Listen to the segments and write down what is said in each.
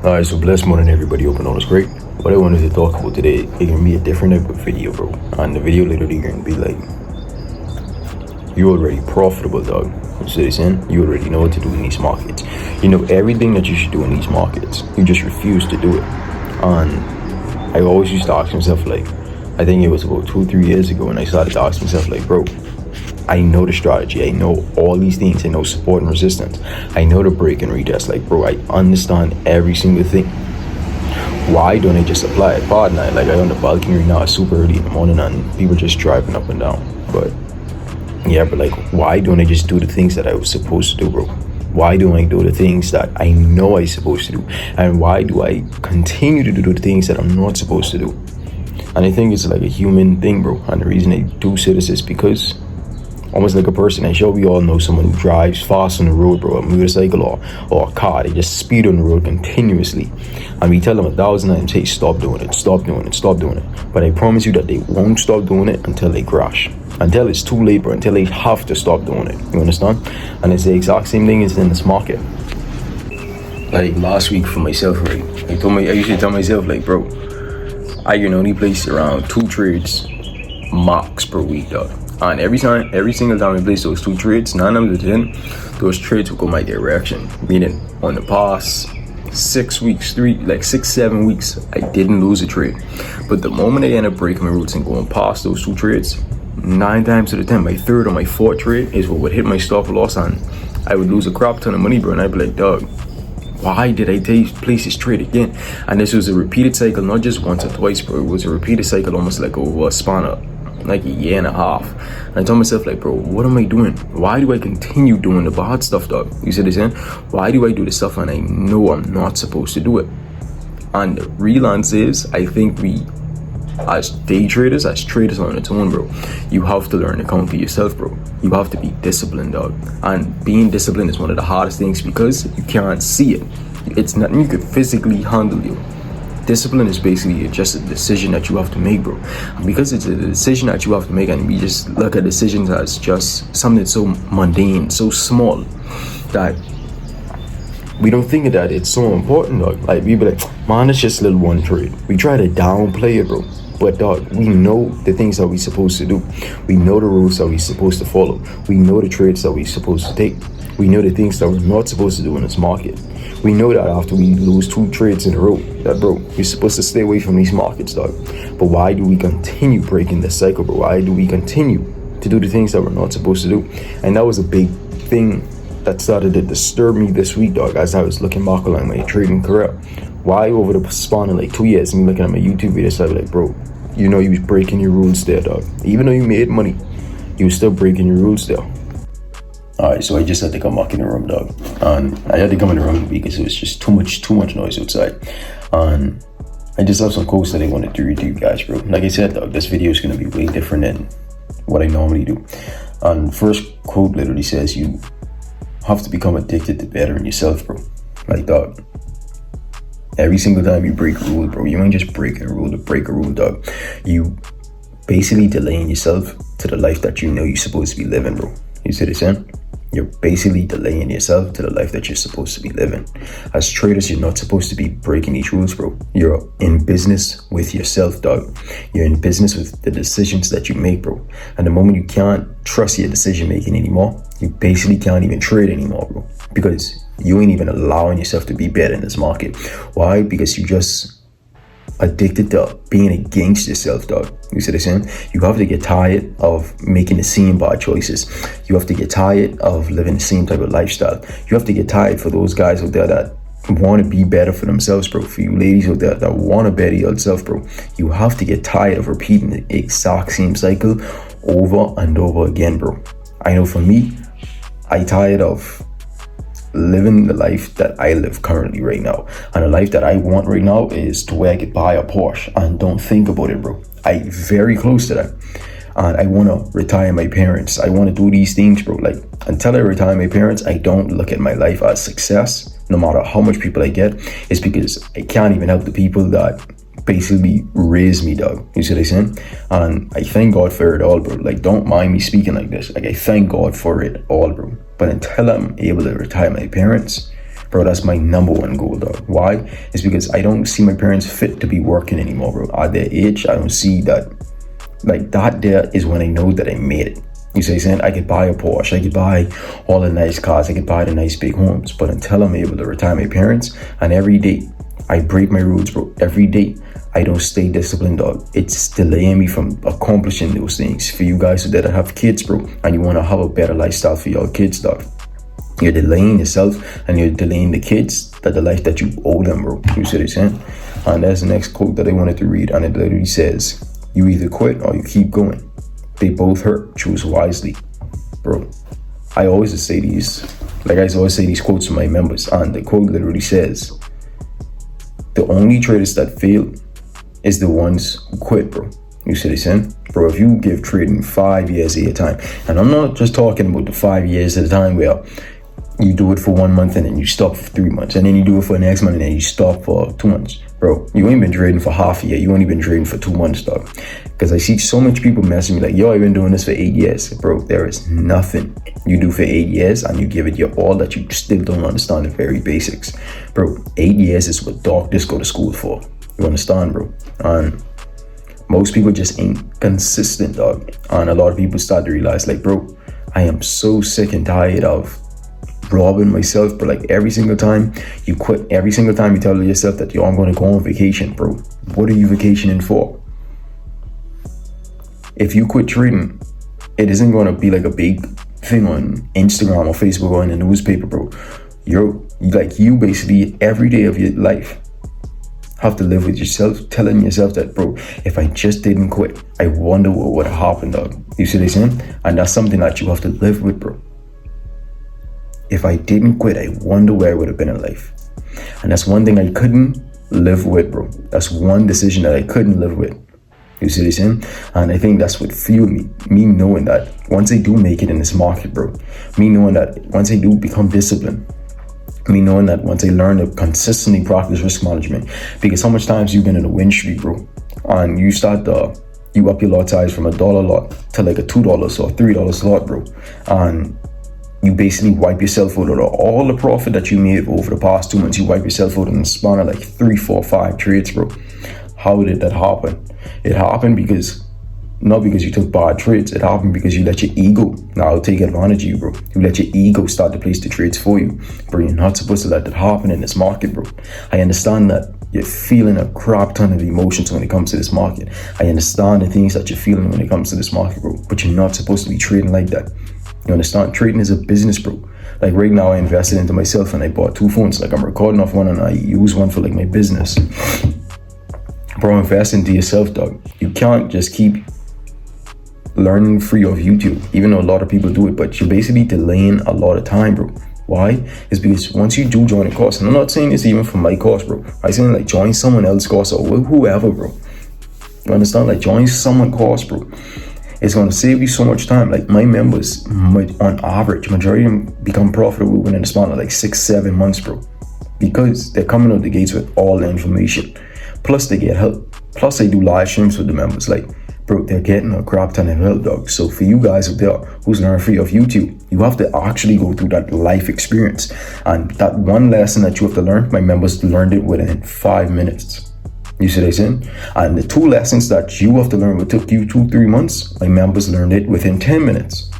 Alright, so blessed morning everybody, hope all is great. What I wanted to talk about today, it can be a different type of video, bro. And the video literally gonna be like, you're already profitable, dog. You see what I'm saying? You already know what to do in these markets. You know everything that you should do in these markets. You just refuse to do it. And I always used to ask myself, like, I think it was about 2-3 years ago when I started to ask myself, like, bro, I know the strategy, I know all these things, I know support and resistance, I know the break and retest, like, bro, I understand every single thing. Why don't I just apply it? Pardon, like, I on the balcony right now, it's super early in the morning and people just driving up and down, but yeah, but like, why don't I just do the things that I was supposed to do, bro? Why don't I do the things that I know I'm supposed to do? And why do I continue to do the things that I'm not supposed to do? And I think it's like a human thing, bro, and the reason I do say this is because almost like a person, I'm sure we all know someone who drives fast on the road, bro, a motorcycle or a car. They just speed on the road continuously. And we tell them 1,000 times, hey, stop doing it, stop doing it, stop doing it. But I promise you that they won't stop doing it until they crash. Until it's too late, bro, until they have to stop doing it. You understand? And it's the exact same thing as in this market. Like last week for myself, right? I usually tell myself, like, bro, I can only place around 2 trades max per week, dog. And every single time I place those 2 trades, 9 out of 10, those trades will go my direction. Meaning on the past 6 weeks, 6-7 weeks, I didn't lose a trade. But the moment I end up breaking my roots and going past those 2 trades, 9 times out of 10, my 3rd or my 4th trade is what would hit my stop loss, and I would lose a crap ton of money, bro. And I'd be like, dog, why did I place this trade again? And this was a repeated cycle, not just once or twice, bro. It was a repeated cycle, almost like over a span of like a year and a half. And I told myself, like, bro, what am I doing? Why do I continue doing the bad stuff, dog? You see what I'm saying? Why do I do the stuff and I know I'm not supposed to do it? And the real answer is, I think we, as day traders, as traders on its own, bro, you have to learn to conquer yourself, bro. You have to be disciplined, dog. And being disciplined is one of the hardest things because you can't see it. It's nothing you can physically handle, you. Discipline is basically just a decision that you have to make, bro. And because it's a decision that you have to make, and we just look at decisions as just something so mundane, so small, that we don't think of that it's so important, dog. Like, we be like, man, it's just a little one trade. We try to downplay it, bro. But dog, we know the things that we're supposed to do. We know the rules that we're supposed to follow. We know the trades that we're supposed to take. We know the things that we're not supposed to do in this market. We know that after we lose 2 trades in a row, that, bro, we're supposed to stay away from these markets, dog. But why do we continue breaking this cycle, bro? Why do we continue to do the things that we're not supposed to do? And that was a big thing that started to disturb me this week, dog, as I was looking back on my trading career. Why over the span of like 2 years, me looking at my YouTube videos, I was like, bro, you know you was breaking your rules there, dog. Even though you made money, you was still breaking your rules there. Alright, so I just had to come back in the room, dog. And I had to come in the room because it was just too much noise outside. And I just have some quotes that I wanted to read to you guys, bro. Like I said, dog, this video is going to be way different than what I normally do. And first quote literally says, you have to become addicted to bettering yourself, bro. Like, dog, every single time you break a rule, bro, you ain't just breaking a rule to break a rule, dog. You basically delaying yourself to the life that you know you're supposed to be living, bro. You see what I'm saying? You're basically delaying yourself to the life that you're supposed to be living. As traders, you're not supposed to be breaking these rules, bro. You're in business with yourself, dog. You're in business with the decisions that you make, bro. And the moment you can't trust your decision making anymore, you basically can't even trade anymore, bro. Because you ain't even allowing yourself to be better in this market. Why? Because you just addicted to being against yourself, dog. You see what I'm saying? You have to get tired of making the same bad choices. You have to get tired of living the same type of lifestyle. You have to get tired for those guys out there that want to be better for themselves, bro. For you ladies out there that want to better yourself, bro. You have to get tired of repeating the exact same cycle over and over again, bro. I know for me, I tired of living the life that I live currently right now. And the life that I want right now is to where I could buy a Porsche and don't think about it, bro. I'm very close to that. And I want to retire my parents. I want to do these things, bro. Like, until I retire my parents, I don't look at my life as success. No matter how much people I get, it's because I can't even help the people that basically raised me, dog. You see what I'm saying? And I thank God for it all, bro. Like, don't mind me speaking like this. Like, I thank God for it all, bro. But until I'm able to retire my parents, Bro, that's my number one goal, dog. Why? It's because I don't see my parents fit to be working anymore, bro. At their age, I don't see that. Like, that there is when I know that I made it. You see what I'm saying? I could buy a Porsche, I could buy all the nice cars, I could buy the nice big homes. But until I'm able to retire my parents, and every day I break my rules, bro. Every day I don't stay disciplined, dog. It's delaying me from accomplishing those things. For you guys that have kids, bro, and you want to have a better lifestyle for your kids, dog, you're delaying yourself and you're delaying the kids that the life that you owe them, bro. You see what I'm saying? And that's the next quote that I wanted to read, and it literally says, you either quit or you keep going. They both hurt. Choose wisely. Bro, I always say these, like I always say these quotes to my members, and the quote literally says, the only traders that fail is the ones who quit, bro. You see what I'm saying? Bro, if you give trading 5 years at a time, and I'm not just talking about the 5 years at a time where you do it for 1 month and then you stop for 3 months, and then you do it for the next month and then you stop for 2 months. Bro, you ain't been trading for half a year. You ain't been trading for 2 months, dog. Because I see so much people messaging me like, yo, I've been doing this for 8 years. Bro, there is nothing you do for 8 years and you give it your all that you still don't understand the very basics. Bro, 8 years is what doctors go to school for. You understand, bro? And most people just ain't consistent, dog. And a lot of people start to realize, like, bro, I am so sick and tired of robbing myself. But like, every single time you quit, every single time you tell yourself that, yo, I'm going to go on vacation, bro, what are you vacationing for? If you quit trading, it isn't going to be like a big thing on Instagram or Facebook or in the newspaper, bro. You basically every day of your life have to live with yourself, telling yourself that, bro, if I just didn't quit, I wonder what would have happened, dog. You see what I'm saying? And that's something that you have to live with, bro. If I didn't quit, I wonder where I would have been in life. And that's one thing I couldn't live with, bro. That's one decision that I couldn't live with. You see what I'm saying? And I think that's what fueled me. Me knowing that once I do make it in this market, bro. Me knowing that once I do become disciplined. Me knowing that once I learn to consistently practice risk management. Because how much times you've been in a win streak, bro. And you start you up your lot size from $1 lot to like a $2 or $3 lot, bro. And you basically wipe yourself out of all the profit that you made over the past 2 months. You wipe yourself out in the span of like 3, 4, 5 trades, bro. How did that happen? It happened not because you took bad trades. It happened because you let your ego now take advantage of you, bro. You let your ego start to place the trades for you. Bro, you're not supposed to let that happen in this market, bro. I understand that you're feeling a crap ton of emotions when it comes to this market. I understand the things that you're feeling when it comes to this market, bro. But you're not supposed to be trading like that. You understand? Trading is a business, bro. Like right now, I invested into myself and I bought 2 phones. Like I'm recording off one and I use one for like my business. Bro, invest into yourself, dog. You can't just keep learning free off YouTube, even though a lot of people do it, but you're basically delaying a lot of time, bro. Why? It's because once you do join a course, and I'm not saying this even for my course, bro. I'm saying like join someone else's course or whoever, bro. You understand? Like join someone's course, bro. It's going to save you so much time. Like my members, on average, majority of them become profitable within the span of like 6-7 months, bro. Because they're coming out the gates with all the information. Plus they get help. Plus they do live streams with the members. Like, bro, they're getting a crap ton of help, dog. So for you guys out there who's learning free off YouTube, you have to actually go through that life experience. And that one lesson that you have to learn, my members learned it within 5 minutes. You see what I'm saying? And the 2 lessons that you have to learn what took you 2-3 months, my members learned it within 10 minutes.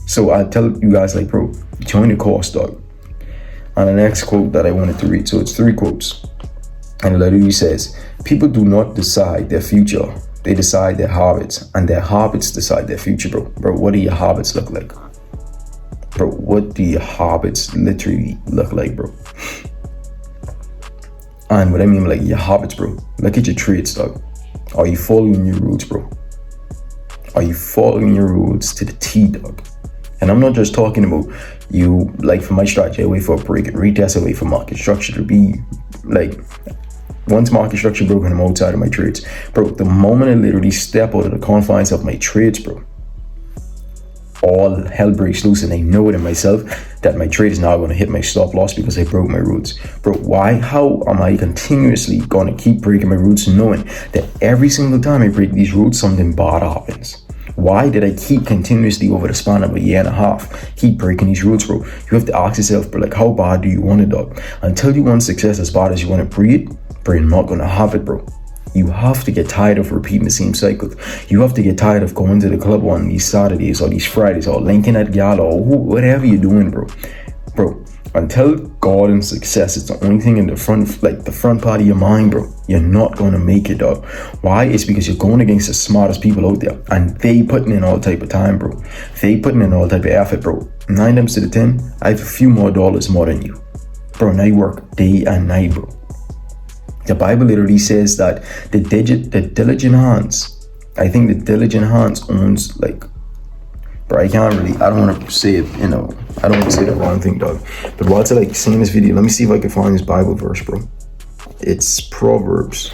So I tell you guys, like, bro, join the course, dog. And the next quote that I wanted to read, so it's 3 quotes. And it literally says, people do not decide their future. They decide their habits, and their habits decide their future, bro. Bro, what do your habits look like? Bro, what do your habits literally look like, bro? And what I mean, like, your habits, bro. Look at your trades, dog. Are you following your rules, bro? Are you following your rules to the T, dog? And I'm not just talking about you, like, for my strategy, I wait for a break and retest, I wait for market structure to be, like, once market structure broken, I'm outside of my trades. Bro, the moment I literally step out of the confines of my trades, bro, all hell breaks loose, and I know it in myself that my trade is now going to hit my stop loss because I broke my rules. Bro, why? How am I continuously going to keep breaking my rules knowing that every single time I break these rules, something bad happens? Why did I keep continuously over the span of a year and a half, keep breaking these rules, bro? You have to ask yourself, bro, like, how bad do you want it, dog? Until you want success as bad as you want to breed, bro, you're not going to have it, bro. You have to get tired of repeating the same cycle. You have to get tired of going to the club on these Saturdays or these Fridays or linking at gal or whatever you're doing, bro. Bro, until God and success is the only thing in the front, like the front part of your mind, bro, you're not going to make it, dog. Why? It's because you're going against the smartest people out there, and they putting in all type of time, bro. They putting in all type of effort, bro. 9 times to the 10, I have a few more dollars more than you, bro, and I work day and night, bro. The Bible literally says that the diligent hands, I think the diligent hands owns, like, bro, I don't want to say it, I don't want to say the wrong thing, dog. But while I seeing this video, let me see if I can find this Bible verse, bro. It's Proverbs.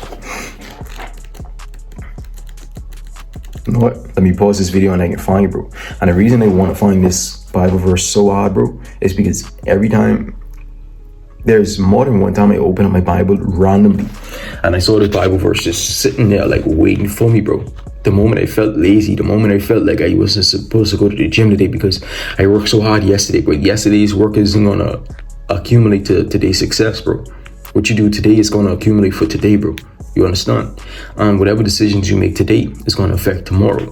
You know what? Let me pause this video and I can find it, bro. And the reason I want to find this Bible verse so hard, bro, is because every time, there's more than one time I open up my Bible randomly and I saw this Bible verse just sitting there like waiting for me, bro. The moment I felt lazy, the moment I felt like I wasn't supposed to go to the gym today because I worked so hard yesterday, but yesterday's work isn't gonna accumulate to today's success, bro. What you do today is gonna accumulate for today, bro. You understand? And whatever decisions you make today is gonna affect tomorrow.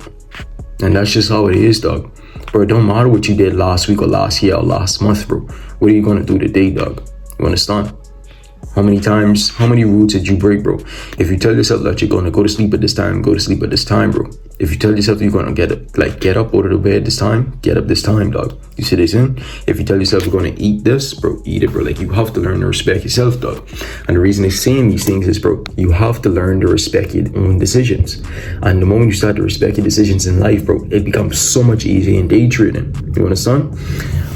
And that's just how it is, dog. Bro, it don't matter what you did last week or last year or last month, bro. What are you gonna do today, dog? You understand? How many rules did you break, bro? If you tell yourself that you're going to go to sleep at this time, go to sleep at this time, bro. If you tell yourself you're going to get up out of the bed this time, get up this time, dog. You see this in? If you tell yourself you're going to eat this, bro, eat it, bro. Like, you have to learn to respect yourself, dog. And the reason they're saying these things is, bro, you have to learn to respect your own decisions. And the moment you start to respect your decisions in life, bro, it becomes so much easier in day trading. You understand?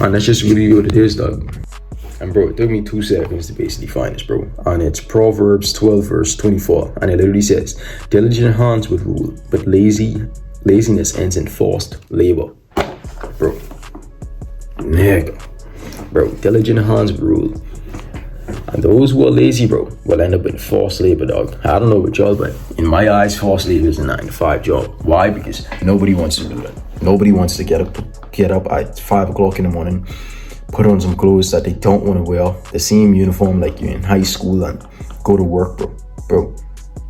And that's just really what it is, dog. And bro, it took me 2 seconds to basically find this, bro. And it's Proverbs 12 verse 24. And it literally says, diligent hands will rule, but laziness ends in forced labor. Bro. Nigga. Bro, diligent hands will rule. And those who are lazy, bro, will end up in forced labor, dog. I don't know about y'all, but in my eyes, forced labor is a 9-to-5 job. Why? Because nobody wants to do that. Nobody wants to get up at 5 o'clock in the morning, put on some clothes that they don't want to wear, the same uniform like you're in high school, and go to work, bro.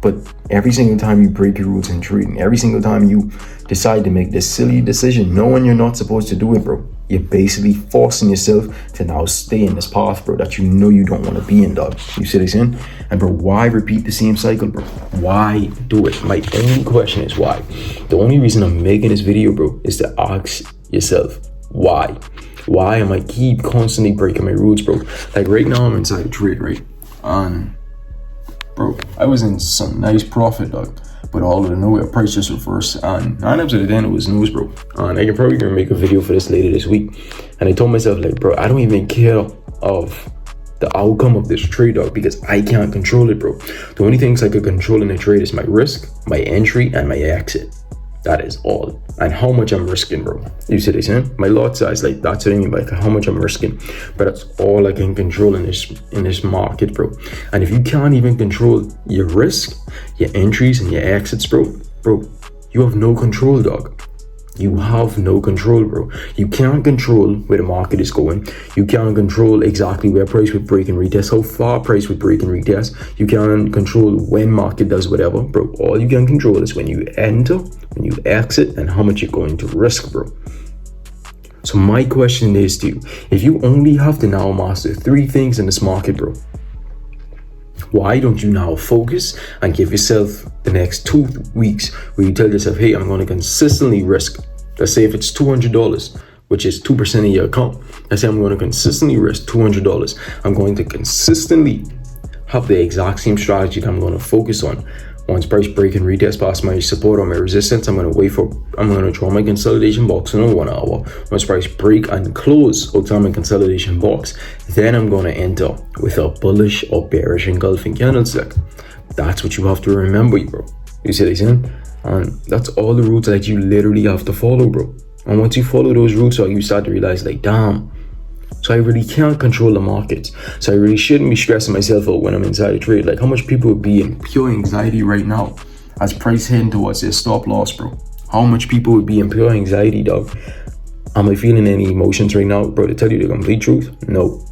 But every single time you break your rules in trading, every single time you decide to make this silly decision knowing you're not supposed to do it, bro, you're basically forcing yourself to now stay in this path, bro, that you know you don't want to be in, dog. You see what I'm saying? And bro, why repeat the same cycle, bro? Why do it? My only question is why. The only reason I'm making this video, bro, is to ask yourself, why? Why am I keep constantly breaking my rules, bro? Like right now I'm inside a trade, right? And bro, I was in some nice profit, dog. But all of the nowhere price just reversed, and 9 times out of 10 it was news, bro. And I can probably gonna make a video for this later this week. And I told myself, like, bro, I don't even care of the outcome of this trade, dog, because I can't control it, bro. The only things I could control in a trade is my risk, my entry, and my exit. That is all. And how much I'm risking, bro. You see this, eh? My lot size, like, that's what I mean by how much I'm risking. But that's all I can control in this market, bro. And if you can't even control your risk, your entries, and your exits, bro, you have no control, dog. You have no control, bro. You can't control where the market is going. You can't control exactly where price would break and retest, how far price would break and retest. You can't control when market does whatever, bro. All you can control is when you enter, when you exit, and how much you're going to risk, bro. So my question is to you, if you only have to now master 3 things in this market, bro, why don't you now focus and give yourself the next 2 weeks where you tell yourself, hey, I'm going to consistently risk. Let's say if it's $200, which is 2% of your account. Let's say I'm going to consistently risk $200. I'm going to consistently have the exact same strategy that I'm going to focus on. Once price break and retest past my support or my resistance, I'm going to draw my consolidation box in a 1 hour. Once price break and close outside my consolidation box, then I'm going to enter with a bullish or bearish engulfing candlestick. That's what you have to remember, bro. You see what I'm saying? And that's all the rules that you literally have to follow, bro. And once you follow those rules, you start to realize, like, damn, so I really can't control the markets. So I really shouldn't be stressing myself out when I'm inside a trade. Like, how much people would be in pure anxiety right now as price heading towards their stop loss, bro? How much people would be in pure anxiety, dog? Am I feeling any emotions right now, bro, to tell you the complete truth? No.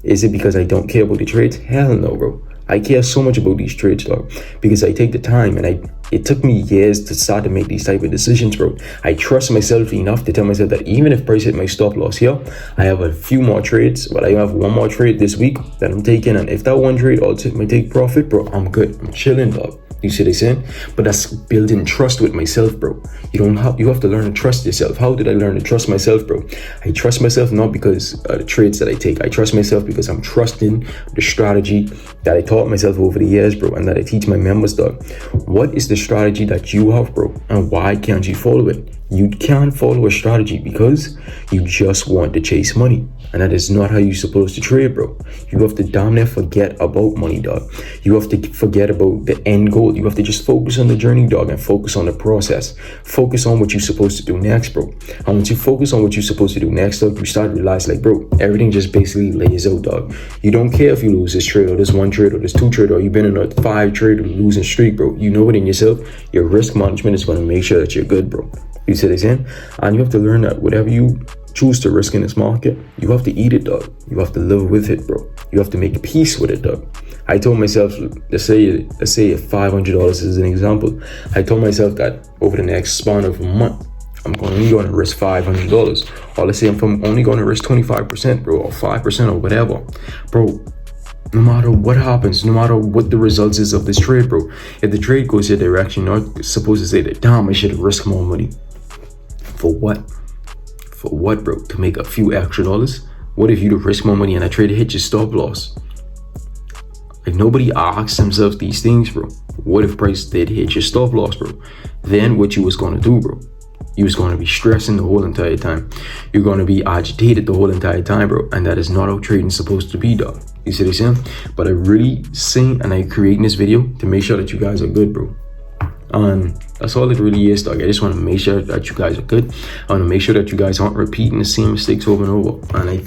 Is it because I don't care about the trades? Hell no, bro. I care so much about these trades, dog, because I take the time, and it took me years to start to make these type of decisions, bro. I trust myself enough to tell myself that even if price hit my stop loss here, I have a few more trades, but I have one more trade this week that I'm taking, and if that one trade ultimately take profit, bro, I'm good. I'm chilling, dog. You see what I'm saying? But that's building trust with myself, bro. You have to learn to trust yourself. How did I learn to trust myself, bro? I trust myself not because of the trades that I take. I trust myself because I'm trusting the strategy that I taught myself over the years, bro, and that I teach my members, dog. What is the strategy that you have, bro? And why can't you follow it? You can't follow a strategy because you just want to chase money. And that is not how you're supposed to trade, bro. You have to damn near forget about money, dog. You have to forget about the end goal. You have to just focus on the journey, dog, and focus on the process. Focus on what you're supposed to do next, bro. And once you focus on what you're supposed to do next, dog, you start to realize, like, bro, everything just basically lays out, dog. You don't care if you lose this trade or this one trade or this two trade or you've been in a 5 trade or losing streak, bro. You know it in yourself. Your risk management is going to make sure that you're good, bro. You see what I'm saying? And you have to learn that whatever you choose to risk in this market, you have to eat it, dog. You have to live with it, bro. You have to make peace with it, dog. I told myself, let's say if $500 is an example, I told myself that over the next span of a month, I'm only going to risk $500. Or let's say I'm only going to risk 25%, bro, or 5% or whatever. Bro, no matter what happens, no matter what the results is of this trade, bro, if the trade goes your direction, you're not supposed to say that, damn, I should have risked more money. For what? For what, bro? To make a few extra dollars? What if you'd have risked more money and that trade hit your stop loss? Like, nobody asks themselves these things, bro. What if price did hit your stop loss, bro? Then what you was going to do, bro? You was going to be stressing the whole entire time. You're going to be agitated the whole entire time, bro. And that is not how trading's supposed to be, dog. You see what I'm saying? But I really sing and I creating this video to make sure that you guys are good, bro. And that's all it really is, dog. I just want to make sure that you guys are good. I want to make sure that you guys aren't repeating the same mistakes over and over. And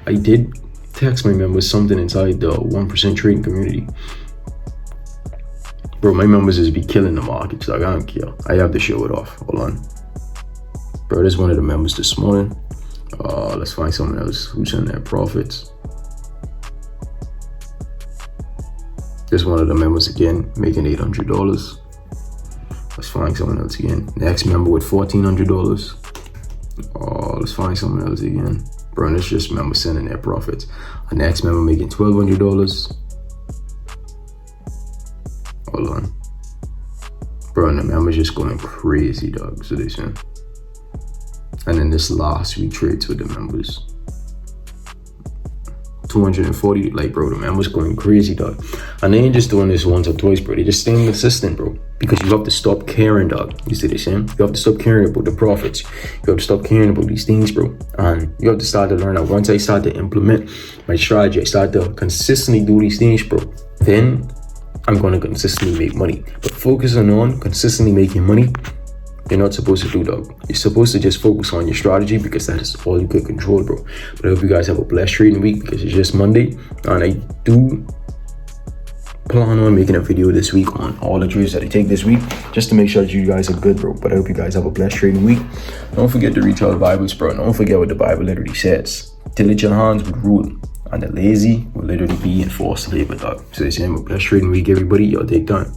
I did text my members something inside the 1% trading community. Bro, my members just be killing the markets, dog. I don't care. I have to show it off. Hold on. Bro, there's one of the members this morning. Let's find someone else who's in their profits. There's one of the members again making $800. Let's find someone else again. Next member with $1,400. Let's find someone else again. Bro, and it's just members sending their profits. A next member making $1,200. Hold on. Bro, and the members just going crazy, dog. So they say. And then this last week trades with the members. 240, like, bro, the members going crazy, dog. And they ain't just doing this once or twice, bro. They just staying consistent, bro. Because you have to stop caring, dog. You see what I'm saying? You have to stop caring about the profits. You have to stop caring about these things, bro. And you have to start to learn that once I start to implement my strategy, I start to consistently do these things, bro, then I'm going to consistently make money. But focusing on consistently making money, you're not supposed to do, dog. You're supposed to just focus on your strategy because that is all you could control, bro. But I hope you guys have a blessed trading week because it's just Monday. And I do plan on making a video this week on all the trades that I take this week just to make sure that you guys are good, bro. But I hope you guys have a blessed trading week. Don't forget to read your Bibles, bro. Don't forget what the Bible literally says. Diligent hands would rule, and the lazy will literally be in forced labor, dog. So they say, have a blessed trading week, everybody. Y'all take time.